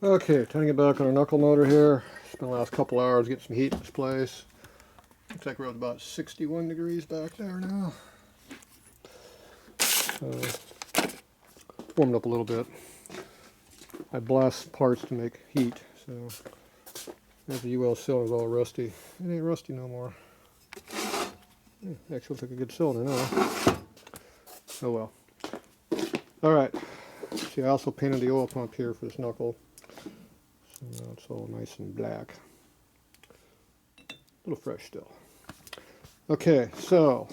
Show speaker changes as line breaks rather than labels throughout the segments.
Okay, time to get back on our knuckle motor here. Spent the last couple hours getting some heat in this place. Looks like we're at about 61 degrees back there now. Warmed up a little bit. I blast parts to make heat, so there's the UL cylinder's all rusty. It ain't rusty no more. Actually looks like a good cylinder now. Oh well. Alright, see I also painted the oil pump here for this knuckle. So now it's all nice and black. A little fresh still. Okay, so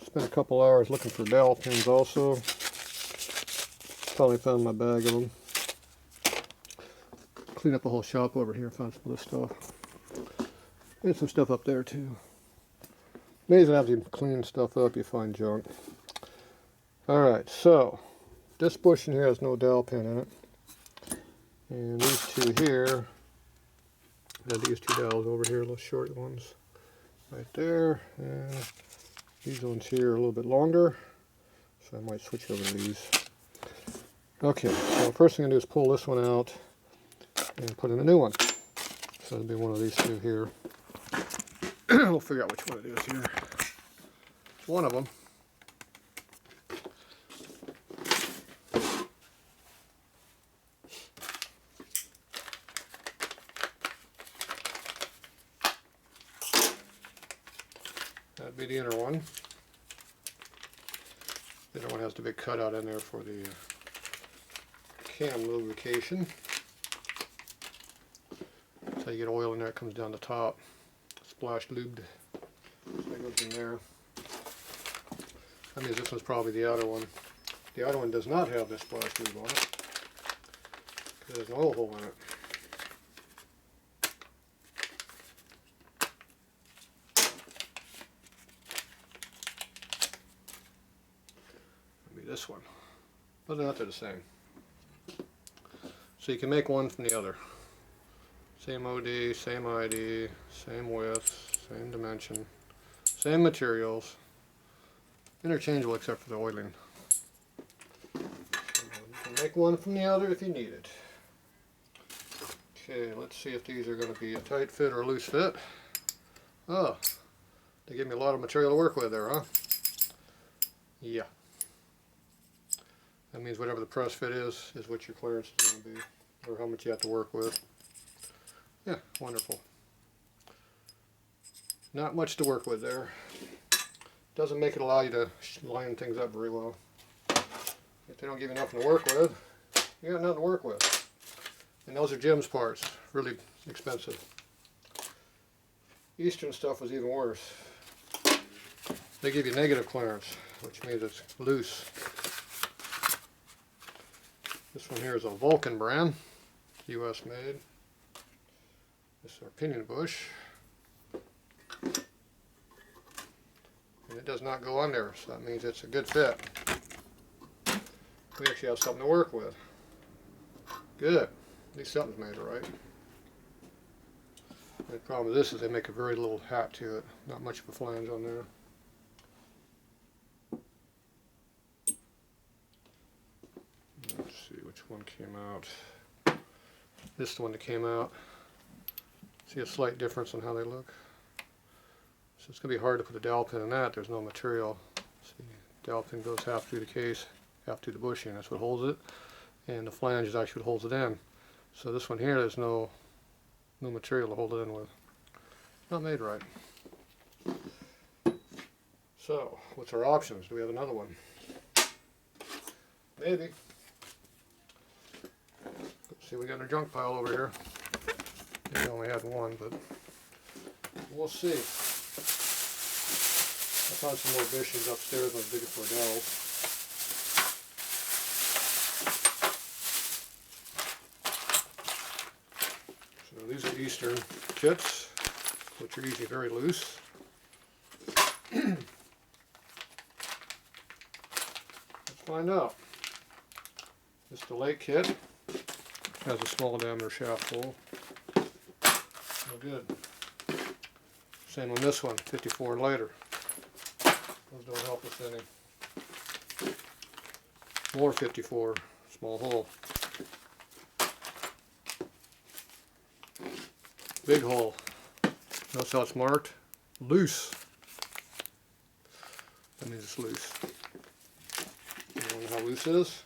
spent a couple hours looking for dowel pins also. Finally found my bag of them. Clean up the whole shop over here, found some of this stuff. And some stuff up there too. Amazing after you clean stuff up, you find junk. Alright, so this bushing here has no dowel pin in it. And these two here, I had these two dowels over here, little short ones right there. And these ones here are a little bit longer, so I might switch over to these. Okay, so first thing I'm going to do is pull this one out and put in a new one. So it'll be one of these two here. We'll figure out which one it is here. It's one of them. That'd be the inner one. The other one has the big cutout in there for the cam lubrication. That's how you get oil in there. It comes down the top, splash lubed. So that goes in there. That means this one's probably the outer one. The outer one does not have this splash lube on it because there's an oil hole in it. This one. But they're not the same. So you can make one from the other. Same OD, same ID, same width, same dimension, same materials. Interchangeable except for the oiling. So you can make one from the other if you need it. Okay, let's see if these are going to be a tight fit or a loose fit. Oh, they give me a lot of material to work with there, huh? Yeah. That means whatever the press fit is what your clearance is going to be, or how much you have to work with. Yeah, wonderful. Not much to work with there. Doesn't make it allow you to line things up very well. If they don't give you nothing to work with, you got nothing to work with. And those are Jim's parts, really expensive. Eastern stuff was even worse. They give you negative clearance, which means it's loose. This one here is a Vulcan brand, US made. This is our pinion bush. And it does not go on there, so that means it's a good fit. We actually have something to work with. Good. At least something's made right. The problem with this is they make a very little hat to it. Not much of a flange on there. Let's see which one came out. This is the one that came out. See a slight difference in how they look. So it's going to be hard to put a dowel pin in that. There's no material. See, dowel pin goes half through the case, half through the bushing. That's what holds it. And the flange is actually what holds it in. So this one here, there's no material to hold it in with. Not made right. So, what's our options? Do we have another one? Maybe. See, we got in our junk pile over here. We only had one, but we'll see. I found some more bushings upstairs. I was digging for dowels. So these are Eastern kits, which are usually very loose. Let's find out. This delay kit has a small diameter shaft hole. No good. Same on this one, 54 and later. Those don't help us any. More 54, small hole. Big hole. Notice how it's marked? Loose. That means it's loose. You want to know how loose it is?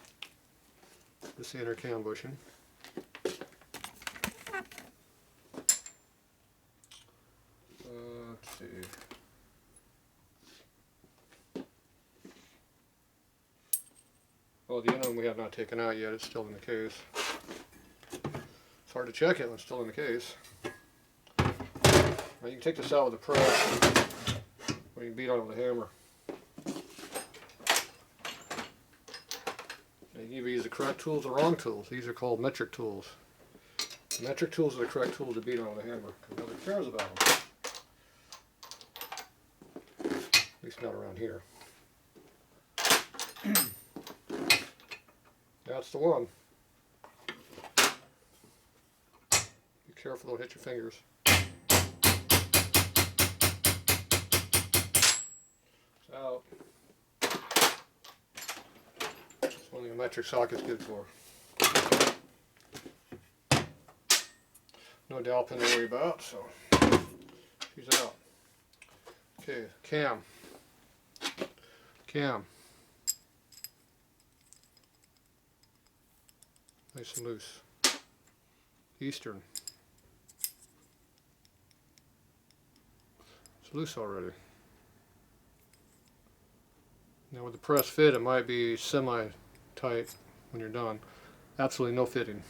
This is the inner cam bushing. Let's see. Well, the inner one we have not taken out yet. It's still in the case. It's hard to check it when it's still in the case. Now you can take this out with a press, or you can beat on it with a hammer. Now you can either use the correct tools or wrong tools. These are called metric tools. The metric tools are the correct tools to beat on with a hammer, because nobody cares about them. At least not around here. That's the one. Be careful, don't hit your fingers. It's out. That's one thing a metric socket's good for. No dowel pin to worry about, so she's out. Okay, cam. Cam. Nice and loose. Eastern. It's loose already. Now with the press fit, it might be semi-tight when you're done. Absolutely no fitting.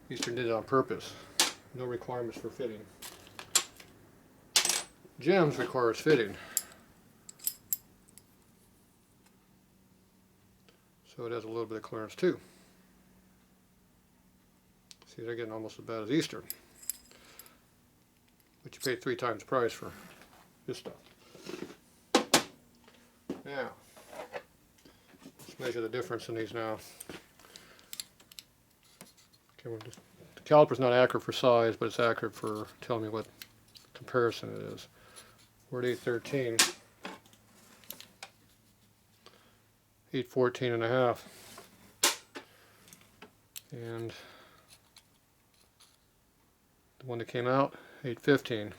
Eastern did it on purpose. No requirements for fitting. Gems requires fitting. So it has a little bit of clearance too. See, they're getting almost as bad as Eastern. But you pay 3 times the price for this stuff. Now, let's measure the difference in these now. Okay, the caliper's not accurate for size, but it's accurate for telling me what comparison it is. We're at 813. 814 and a half. And the one that came out, 815.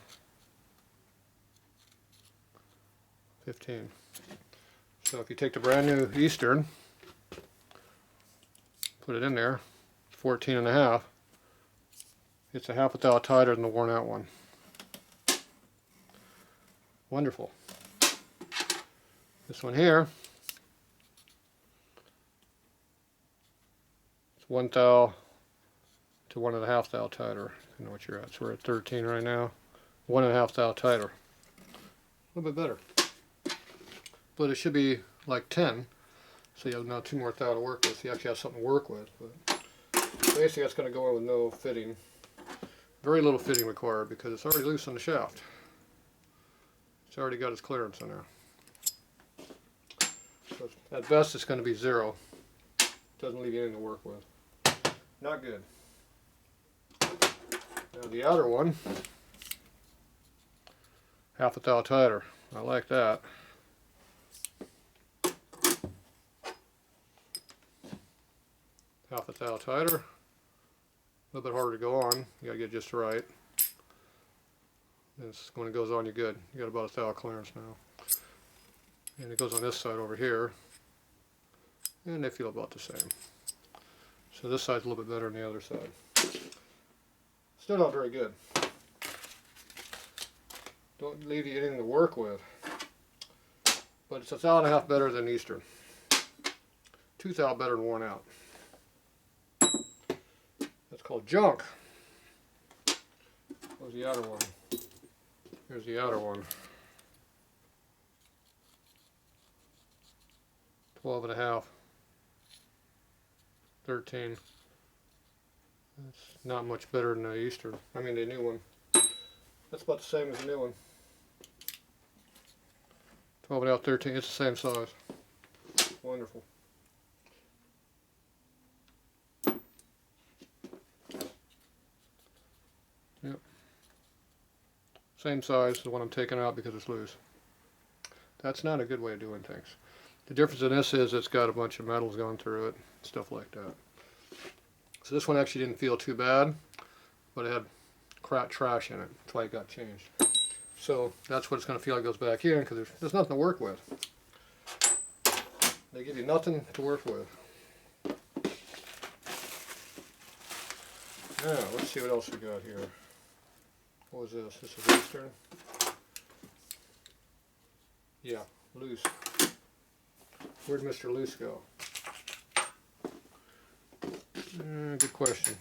15. So if you take the brand new Eastern, put it in there, 14 and a half, it's a half a thou tighter than the worn out one. Wonderful. This one here, it's 1 thou to 1.5 thou tighter. You know what you're at. So we're at 13 right now. 1.5 thou tighter. A little bit better. But it should be like 10. So you have now 2 more thou to work with. So you actually have something to work with. But basically that's going to go in with no fitting. Very little fitting required because it's already loose on the shaft. It's already got its clearance in there. So at best it's going to be 0. Doesn't leave you anything to work with. Not good. Now the outer one, half a thou tighter. I like that. Half a thou tighter. A little bit harder to go on. You gotta get it just right. And when it goes on, you're good. You got about a thou clearance now. And it goes on this side over here. And they feel about the same. So this side's a little bit better than the other side. Still not very good. Don't leave you anything to work with. But it's a thou and a half better than Eastern. 2 thou better than worn out. That's called junk. Where's the outer one? Here's the outer one. 12 and a half. 13. That's not much better than the Eastern. I mean the new one. That's about the same as the new one. 12 and a half, 13. It's the same size. Wonderful. Yep. Same size as the one I'm taking out because it's loose. That's not a good way of doing things. The difference in this is it's got a bunch of metals going through it, stuff like that. So this one actually didn't feel too bad, but it had crap trash in it. That's why it got changed. So that's what it's going to feel like it goes back in, because there's nothing to work with. They give you nothing to work with. Now, let's see what else we got here. What was this? This is Eastern. Yeah, loose. Where'd Mr. Loose go? Good question.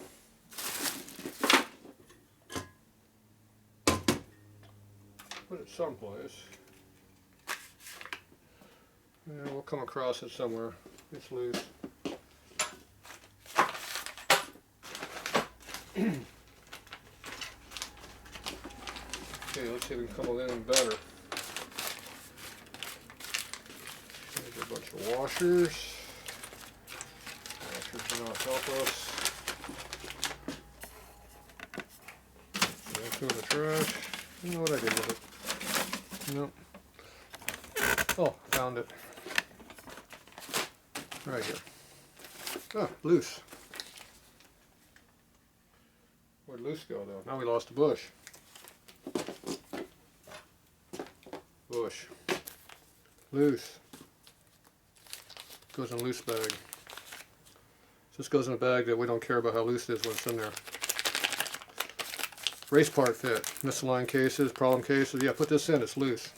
Put it someplace. Yeah, we'll come across it somewhere. It's loose. Okay, let's see if we can come in better. There's a bunch of washers. Washers do not help us. Throw in the trash. You know what I did with it? Nope. Oh, found it. Right here. Ah, loose. Where'd loose go though? Now we lost a bush. Bush. Loose. Goes in a loose bag. This goes in a bag that we don't care about how loose it is when it's in there. Race part fit. Misaligned cases, problem cases. Yeah, put this in, it's loose.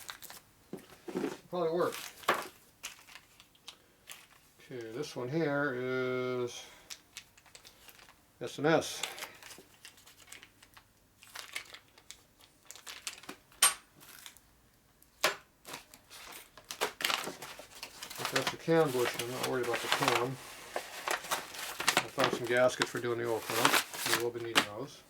Probably work. Okay, this one here is S&S. That's the cam bushing. I'm not worried about the cam. I found some gaskets for doing the oil pump. We will be needing those.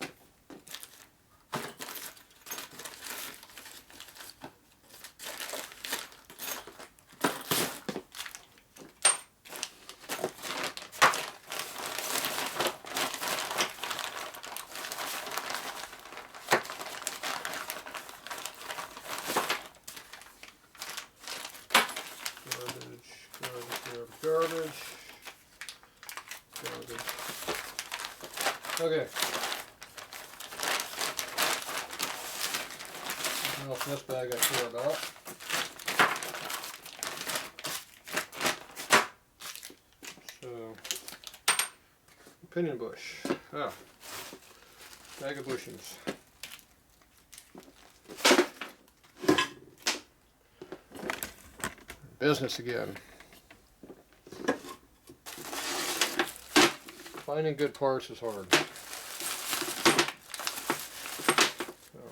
Garbage. Okay. Nothing else in this bag I care about. So, opinion bush. Ah, bag of bushings. Business again. Finding good parts is hard.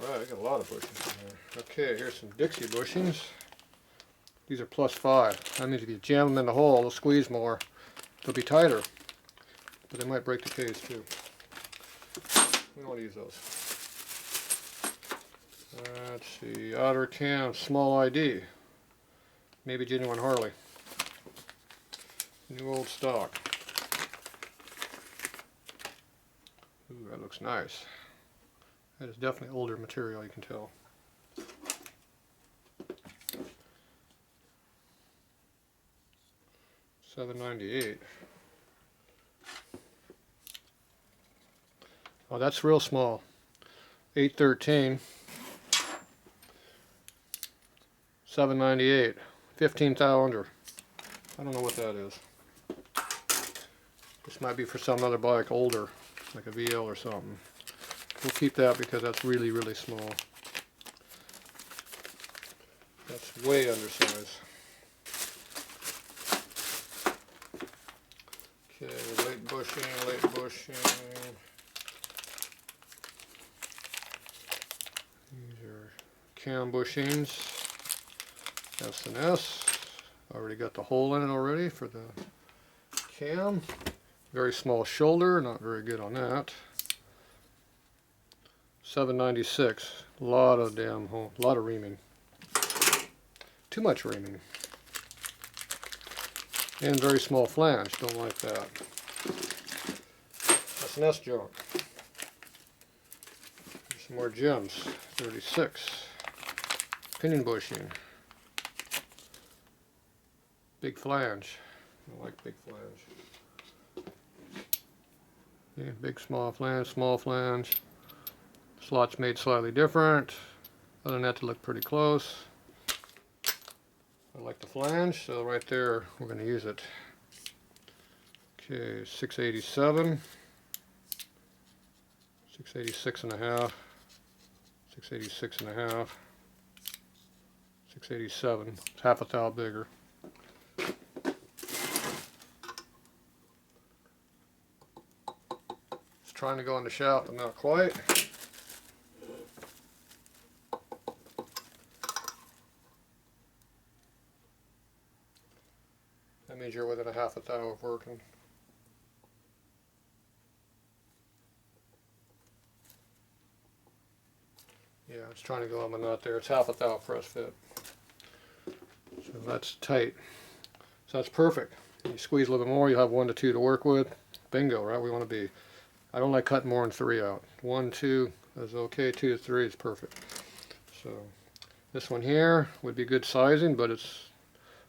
Alright, I got a lot of bushings in there. Okay, here's some Dixie bushings. These are +5. That means if you jam them in the hole, they'll squeeze more. They'll be tighter. But they might break the case too. We don't want to use those. Let's see, outer cam, small ID. Maybe genuine Harley. New old stock. Ooh, that looks nice. That is definitely older material, you can tell. $7.98. Oh, that's real small. 813. $7.98. 15 thou. I don't know what that is. This might be for some other bike older, like a VL or something. We'll keep that because that's really, really small. That's way undersized. Okay, late bushing, late bushing. These are cam bushings. S&S. Already got the hole in it already for the cam. Very small shoulder, not very good on that. $7.96. A lot of damn hole, a lot of reaming. Too much reaming. And very small flange, don't like that. S&S junk. Here's some more gems. 36. Pinion bushing. Big flange. I like big flange. Yeah, big small flange, Slots made slightly different. Other than that, they look pretty close. I like the flange, so right there, we're going to use it. Okay, 687, 686 and a half, 686 and a half, 687. It's half a thou bigger. It's trying to go in the shaft, but not quite. That means you're within a half a thou of working. Yeah, it's trying to go on, but not there. It's half a thou press fit. So that's tight. So that's perfect. You squeeze a little bit more, you'll have 1 to 2 to work with. Bingo, right? We want to be. I don't like cutting more than 3 out. 1, 2 is okay. 2 to 3 is perfect. So this one here would be good sizing, but it's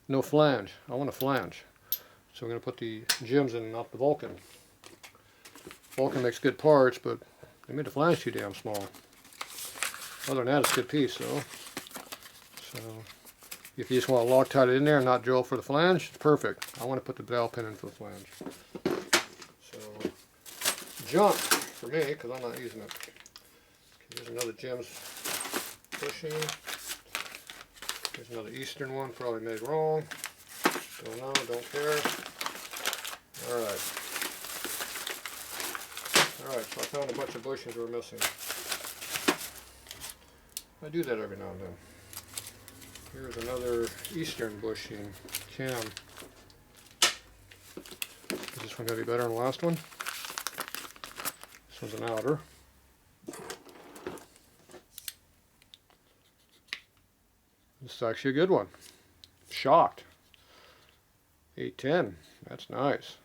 no flange. I want a flange. So I'm going to put the gems in, not the Vulcan. Vulcan makes good parts, but they made the flange too damn small. Other than that, it's a good piece, though. So if you just want to Loctite it in there and not drill for the flange, it's perfect. I want to put the dowel pin in for the flange. So junk for me, because I'm not using it. Okay, here's another gems bushing. Here's another Eastern one, probably made wrong. Don't know, don't care. Alright. Alright, so I found a bunch of bushings we were missing. I do that every now and then. Here's another Eastern bushing cam. Is this one going to be better than the last one? This one's an outer. This is actually a good one. Shocked. 810. That's nice.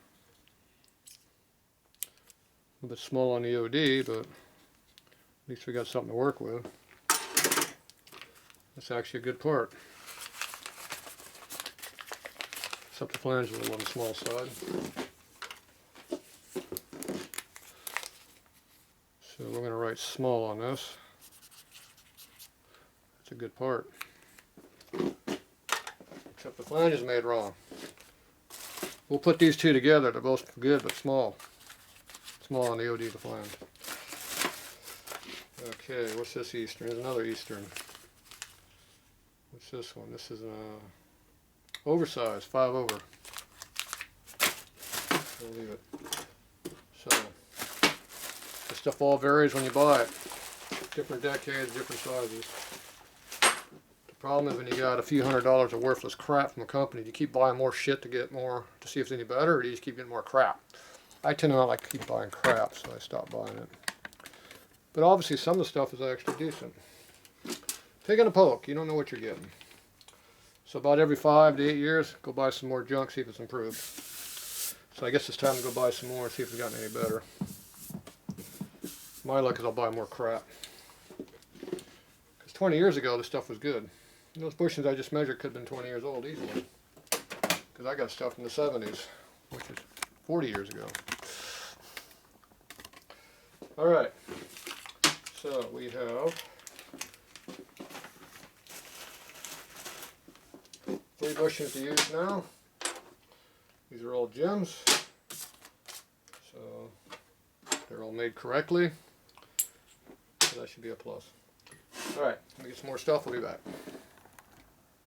A little bit small on the OD, but at least we got something to work with. That's actually a good part. Except the flange is a little on the small side. So we're going to write small on this. That's a good part. Except the flange is made wrong. We'll put these two together. They're both good, but small. Small on the OD of the flange. Okay, what's this Eastern? There's another Eastern. What's this one? This is oversized, 5 over. We'll leave it. So, this stuff all varies when you buy it. Different decades, different sizes. The problem is when you got a few $100s of worthless crap from a company, do you keep buying more shit to get more, to see if it's any better, or do you just keep getting more crap? I tend to not like to keep buying crap, so I stopped buying it. But obviously some of the stuff is actually decent. Taking a poke, you don't know what you're getting. So about every 5 to 8 years, go buy some more junk, see if it's improved. So I guess it's time to go buy some more and see if it's gotten any better. My luck is I'll buy more crap. Because 20 years ago, this stuff was good. And those bushings I just measured could have been 20 years old easily. Because I got stuff from the 70s, which is 40 years ago. Alright, so we have 3 bushings to use now. These are all gems, so they're all made correctly, so that should be a plus. Alright, let me get some more stuff, we'll be back.